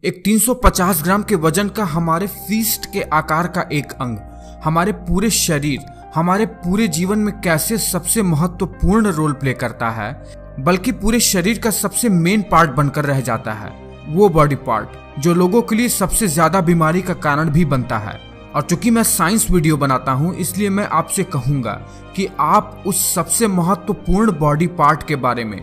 एक 350 ग्राम के वजन का हमारे फीस्ट के आकार का एक अंग हमारे पूरे शरीर, हमारे पूरे जीवन में कैसे सबसे महत्वपूर्ण रोल प्ले करता है, बल्कि पूरे शरीर का सबसे मेन पार्ट बनकर रह जाता है। वो बॉडी पार्ट जो लोगों के लिए सबसे ज्यादा बीमारी का कारण भी बनता है। और चूंकि मैं साइंस वीडियो बनाता हूं, इसलिए मैं आपसे कहूंगा कि आप उस सबसे महत्वपूर्ण बॉडी पार्ट के बारे में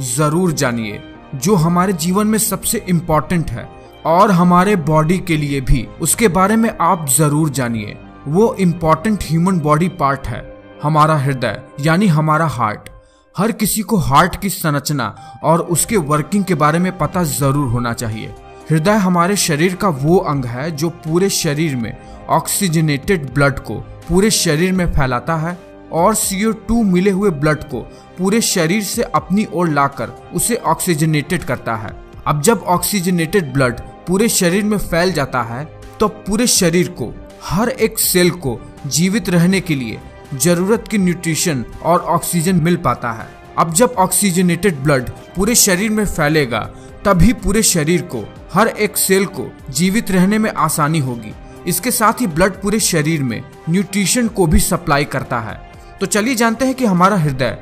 जरूर जानिए जो हमारे जीवन में सबसे इम्पोर्टेंट है, और हमारे बॉडी के लिए भी उसके बारे में आप जरूर जानिए। वो इम्पोर्टेंट ह्यूमन बॉडी पार्ट है हमारा हृदय, यानी हमारा हार्ट। हर किसी को हार्ट की संरचना और उसके वर्किंग के बारे में पता जरूर होना चाहिए। हृदय हमारे शरीर का वो अंग है जो पूरे शरीर में ऑक्सीजनेटेड ब्लड को पूरे शरीर में फैलाता है और CO2 मिले हुए ब्लड को पूरे शरीर से अपनी ओर लाकर उसे ऑक्सीजनेटेड करता है। अब जब ऑक्सीजनेटेड ब्लड पूरे शरीर में फैल जाता है तो पूरे शरीर को, हर एक सेल को जीवित रहने के लिए जरूरत की न्यूट्रिशन और ऑक्सीजन मिल पाता है। अब जब ऑक्सीजनेटेड ब्लड पूरे शरीर में फैलेगा तभी पूरे शरीर को, हर एक सेल को जीवित रहने में आसानी होगी। इसके साथ ही ब्लड पूरे शरीर में न्यूट्रिशन को भी सप्लाई करता है। तो चलिए जानते हैं कि हमारा हृदय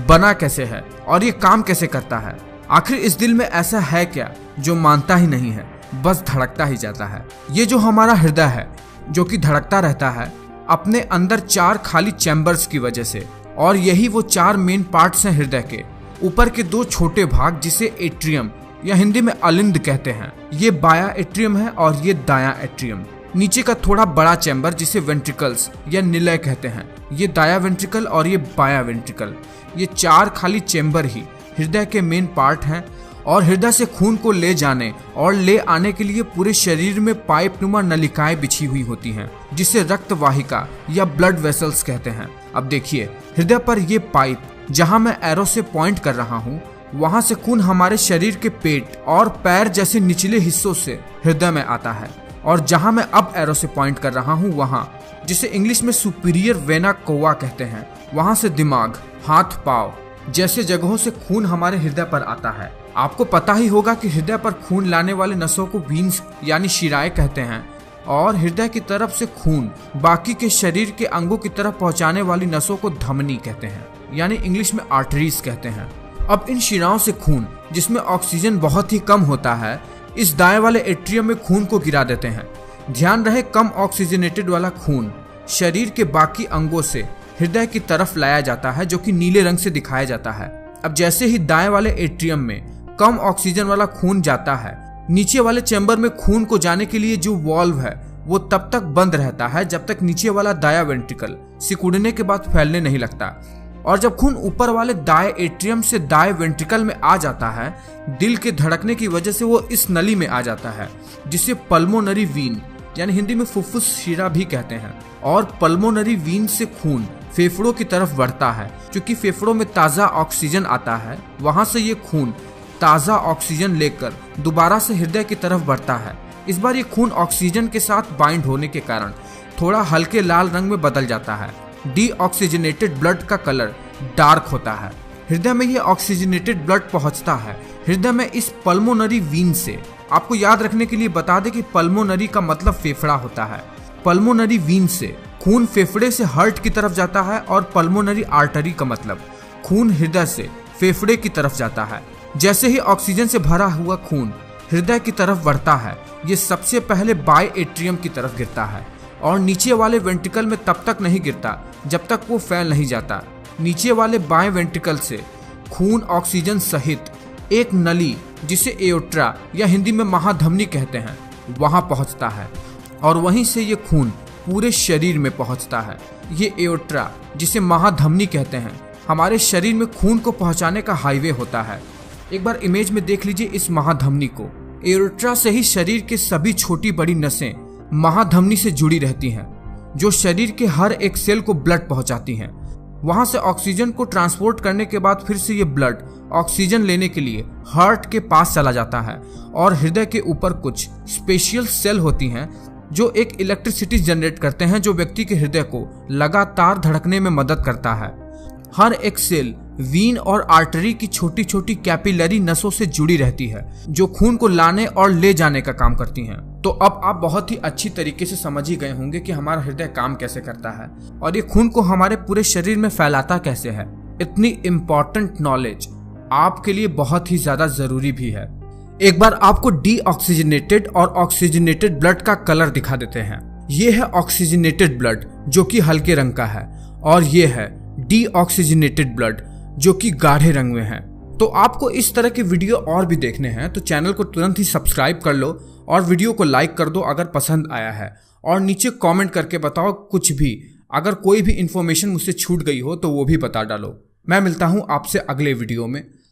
बना कैसे है और ये काम कैसे करता है। आखिर इस दिल में ऐसा है क्या जो मानता ही नहीं है, बस धड़कता ही जाता है। ये जो हमारा हृदय है जो कि धड़कता रहता है अपने अंदर 4 खाली चैम्बर्स की वजह से, और यही वो 4 मेन पार्ट्स हैं हृदय के। ऊपर के 2 छोटे भाग जिसे एट्रियम या हिंदी में अलिंद कहते हैं, ये बाया एट्रियम है और ये दाया एट्रियम। नीचे का थोड़ा बड़ा चैम्बर जिसे वेंट्रिकल्स या निलय कहते हैं, ये दाया वेंट्रिकल और ये बाया वेंट्रिकल। ये 4 खाली चैम्बर ही हृदय के मेन पार्ट हैं, और हृदय से खून को ले जाने और ले आने के लिए पूरे शरीर में पाइप नुमा नलिकाएं बिछी हुई होती हैं, जिसे रक्त वाहिका या ब्लड वेसल्स कहते हैं। अब देखिए, हृदय पर ये पाइप, जहां मैं एरो से पॉइंट कर रहा हूं, वहां से खून हमारे शरीर के पेट और पैर जैसे निचले हिस्सों से हृदय में आता है, और जहां मैं अब एरो से पॉइंट कर रहा हूं, वहां, जिसे इंग्लिश में सुपीरियर वेना कोवा कहते हैं, वहां से दिमाग, हाथ पांव जैसे जगहों से खून हमारे हृदय पर आता है। आपको पता ही होगा कि हृदय पर खून लाने वाले नसों को वीन्स यानी शिराएं कहते हैं, और हृदय की तरफ से खून बाकी के शरीर के अंगों की तरफ पहुंचाने वाली नसों को धमनी कहते हैं, यानी इंग्लिश में आर्टरीज कहते हैं। अब इन शिराओं से खून, जिसमें ऑक्सीजन बहुत ही कम होता है, इस दाएं वाले एट्रियम में खून को गिरा देते हैं। ध्यान रहे, कम ऑक्सीजनेटेड वाला खून शरीर के बाकी अंगों से हृदय की तरफ लाया जाता है, जो कि नीले रंग से दिखाया जाता है। अब जैसे ही दाएं वाले एट्रियम में कम ऑक्सीजन वाला खून जाता है, नीचे वाले चैम्बर में खून को जाने के लिए जो वॉल्व है वो तब तक बंद रहता है जब तक नीचे वाला दाया वेंट्रिकल सिकुड़ने के बाद फैलने नहीं लगता। और जब खून ऊपर वाले दाएं एट्रियम से दाएं वेंट्रिकल में आ जाता है, दिल के धड़कने की वजह से वो इस नली में आ जाता है, जिसे पल्मोनरी वीन यानी हिंदी में फुफ्फुस शिरा भी कहते हैं। और पल्मोनरी वीन से खून फेफड़ों की तरफ बढ़ता है। क्योंकि फेफड़ों में ताज़ा ऑक्सीजन आता है, वहां से ये खून ताज़ा ऑक्सीजन लेकर दोबारा से हृदय की तरफ बढ़ता है। इस बार ये खून ऑक्सीजन के साथ बाइंड होने के कारण थोड़ा हल्के लाल रंग में बदल जाता है। डीऑक्सीजनेटेड ब्लड का कलर डार्क होता है। हृदय में ये ऑक्सीजनेटेड ब्लड पहुंचता है हृदय में इस पल्मोनरी वीन से। आपको याद रखने के लिए बता दें कि पल्मोनरी का मतलब फेफड़ा होता है। पल्मोनरी वीन से खून फेफड़े से हार्ट की तरफ जाता है, और पल्मोनरी आर्टरी का मतलब खून हृदय से फेफड़े की तरफ जाता है। जैसे ही ऑक्सीजन से भरा हुआ खून हृदय की तरफ बढ़ता है, ये सबसे पहले बाय एट्रियम की तरफ गिरता है, और नीचे वाले वेंट्रिकल में तब तक नहीं गिरता जब तक वो फैल नहीं जाता। नीचे वाले बाएं वेंट्रिकल से खून ऑक्सीजन सहित एक नली, जिसे एओर्टा या हिंदी में महाधमनी कहते हैं, वहां पहुंचता है, और वहीं से ये खून पूरे शरीर में पहुंचता है। ये एओर्टा, जिसे महाधमनी कहते हैं, हमारे शरीर में खून को पहुंचाने का हाईवे होता है। एक बार इमेज में देख लीजिए इस महाधमनी को। एओर्टा से ही शरीर के सभी छोटी बड़ी नसें महाधमनी से जुड़ी रहती हैं, जो शरीर के हर एक सेल को ब्लड पहुंचाती हैं। वहां से ऑक्सीजन को ट्रांसपोर्ट करने के बाद फिर से ये ब्लड ऑक्सीजन लेने के लिए हार्ट के पास चला जाता है, और हृदय के ऊपर कुछ स्पेशल सेल होती हैं जो एक इलेक्ट्रिसिटी जनरेट करते हैं, जो व्यक्ति के हृदय को लगातार धड़कने में मदद करता है। हर एक सेल वीन और आर्टरी की छोटी छोटी कैपिलरी नसों से जुड़ी रहती है जो खून को लाने और ले जाने का काम करती हैं। तो अब आप बहुत ही अच्छी तरीके से समझ ही गए होंगे कि हमारा हृदय काम कैसे करता है और ये खून को हमारे पूरे शरीर में फैलाता कैसे है। इतनी इम्पोर्टेंट नॉलेज आपके लिए बहुत ही ज्यादा जरूरी भी है। एक बार आपको डीऑक्सीजनेटेड और ऑक्सीजनेटेड ब्लड का कलर दिखा देते हैं। ये है ऑक्सीजनेटेड ब्लड जो कि हल्के रंग का है और ये है डीऑक्सीजनेटेड ब्लड जो कि गाढ़े रंग में है। तो आपको इस तरह के वीडियो और भी देखने हैं तो चैनल को तुरंत ही सब्सक्राइब कर लो और वीडियो को लाइक कर दो अगर पसंद आया है, और नीचे कमेंट करके बताओ कुछ भी, अगर कोई भी इंफॉर्मेशन मुझसे छूट गई हो तो वो भी बता डालो। मैं मिलता हूं आपसे अगले वीडियो में।